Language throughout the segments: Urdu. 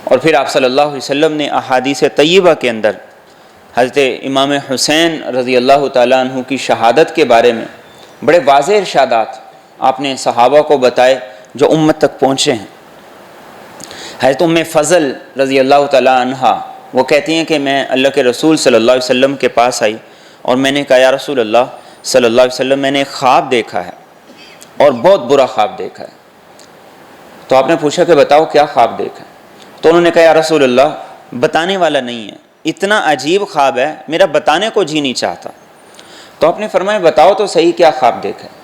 اور پھر آپ صلی اللہ علیہ وسلم نے احادیث طیبہ کے اندر حضرت امام حسین رضی اللہ تعالیٰ عنہ کی شہادت کے بارے میں بڑے واضح ارشادات آپ نے صحابہ کو بتائے جو امت تک پہنچے ہیں۔ حضرت ام فضل رضی اللہ تعالیٰ عنہ وہ کہتی ہیں کہ میں اللہ کے رسول صلی اللہ علیہ وسلم کے پاس آئی اور میں نے کہا یا رسول اللہ صلی اللہ علیہ وسلم، میں نے ایک خواب دیکھا ہے اور بہت برا خواب دیکھا ہے۔ تو آپ نے پوچھا کہ بتاؤ کیا خواب دیکھا ہے؟ تو انہوں نے کہا یا رسول اللہ بتانے والا نہیں ہے، اتنا عجیب خواب ہے میرا بتانے کو جی نہیں چاہتا۔ تو آپ نے فرمایا بتاؤ تو صحیح کیا خواب دیکھا ہے؟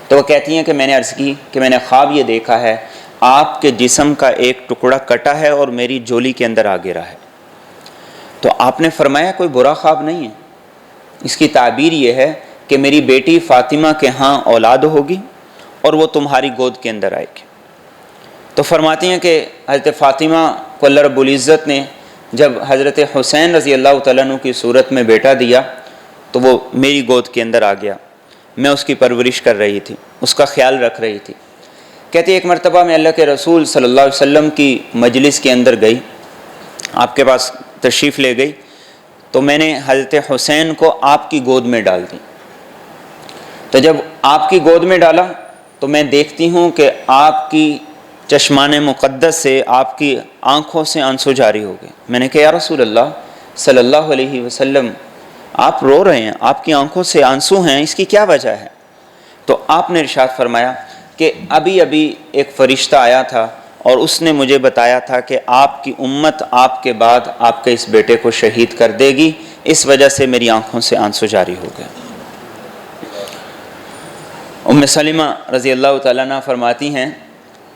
تو وہ کہتی ہیں کہ میں نے عرض کی کہ میں نے خواب یہ دیکھا ہے آپ کے جسم کا ایک ٹکڑا کٹا ہے اور میری جولی کے اندر آ گرا ہے۔ تو آپ نے فرمایا کوئی برا خواب نہیں ہے، اس کی تعبیر یہ ہے کہ میری بیٹی فاطمہ کے ہاں اولاد ہوگی اور وہ تمہاری گود کے اندر آئے گی۔ تو فرماتی ہیں کہ حضرت فاطمہ کو اللہ رب العزت نے جب حضرت حسین رضی اللہ تعالیٰ عنہ کی صورت میں بیٹا دیا تو وہ میری گود کے اندر آ گیا، میں اس کی پرورش کر رہی تھی، اس کا خیال رکھ رہی تھی۔ کہتی ایک مرتبہ میں اللہ کے رسول صلی اللہ علیہ وسلم کی مجلس کے اندر گئی، آپ کے پاس تشریف لے گئی، تو میں نے حضرت حسین کو آپ کی گود میں ڈال دی۔ تو جب آپ کی گود میں ڈالا تو میں دیکھتی ہوں کہ آپ کی چشمان مقدس سے، آپ کی آنکھوں سے آنسو جاری ہو گئے۔ میں نے کہا یا رسول اللہ صلی اللہ علیہ وسلم آپ رو رہے ہیں، آپ کی آنکھوں سے آنسو ہیں، اس کی کیا وجہ ہے؟ تو آپ نے ارشاد فرمایا کہ ابھی ایک فرشتہ آیا تھا اور اس نے مجھے بتایا تھا کہ آپ کی امت آپ کے بعد آپ کے اس بیٹے کو شہید کر دے گی، اس وجہ سے میری آنکھوں سے آنسو جاری ہو گئے۔ ام سلمہ رضی اللہ تعالیٰ عنہ فرماتی ہیں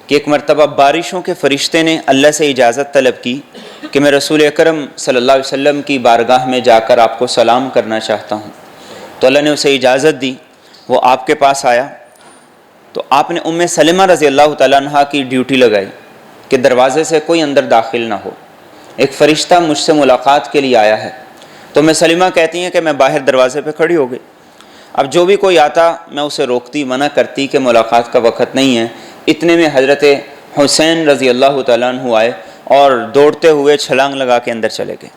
کہ ایک مرتبہ بارشوں کے فرشتے نے اللہ سے اجازت طلب کی کہ میں رسول اکرم صلی اللہ علیہ وسلم کی بارگاہ میں جا کر آپ کو سلام کرنا چاہتا ہوں۔ تو اللہ نے اسے اجازت دی، وہ آپ کے پاس آیا تو آپ نے ام سلمہ رضی اللہ تعالیٰ عنہ کی ڈیوٹی لگائی کہ دروازے سے کوئی اندر داخل نہ ہو، ایک فرشتہ مجھ سے ملاقات کے لیے آیا ہے۔ تو ام سلمہ کہتی ہیں کہ میں باہر دروازے پہ کھڑی ہو گئی، اب جو بھی کوئی آتا میں اسے روکتی، منع کرتی کہ ملاقات کا وقت نہیں ہے۔ اتنے میں حضرت حسین رضی اللہ تعالیٰ عنہ آئے اور دوڑتے ہوئے چھلانگ لگا کے اندر چلے گئے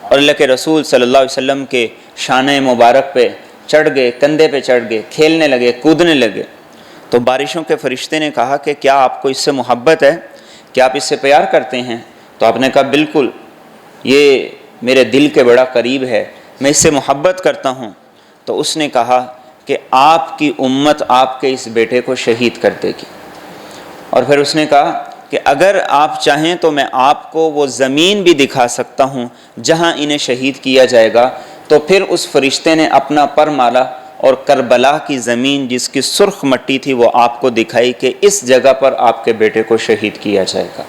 اور اللہ کے رسول صلی اللہ علیہ وسلم کے شانہ مبارک پہ چڑھ گئے، کندھے پہ چڑھ گئے، کھیلنے لگے، کودنے لگے۔ تو بارشوں کے فرشتے نے کہا کہ کیا آپ کو اس سے محبت ہے، کیا آپ اس سے پیار کرتے ہیں؟ تو آپ نے کہا بالکل، یہ میرے دل کے بڑا قریب ہے، میں اس سے محبت کرتا ہوں۔ تو اس نے کہا کہ آپ کی امت آپ کے اس بیٹے کو شہید کر دے گی، اور پھر اس نے کہا کہ اگر آپ چاہیں تو میں آپ کو وہ زمین بھی دکھا سکتا ہوں جہاں انہیں شہید کیا جائے گا۔ تو پھر اس فرشتے نے اپنا پر مالا اور کربلا کی زمین جس کی سرخ مٹی تھی وہ آپ کو دکھائی کہ اس جگہ پر آپ کے بیٹے کو شہید کیا جائے گا۔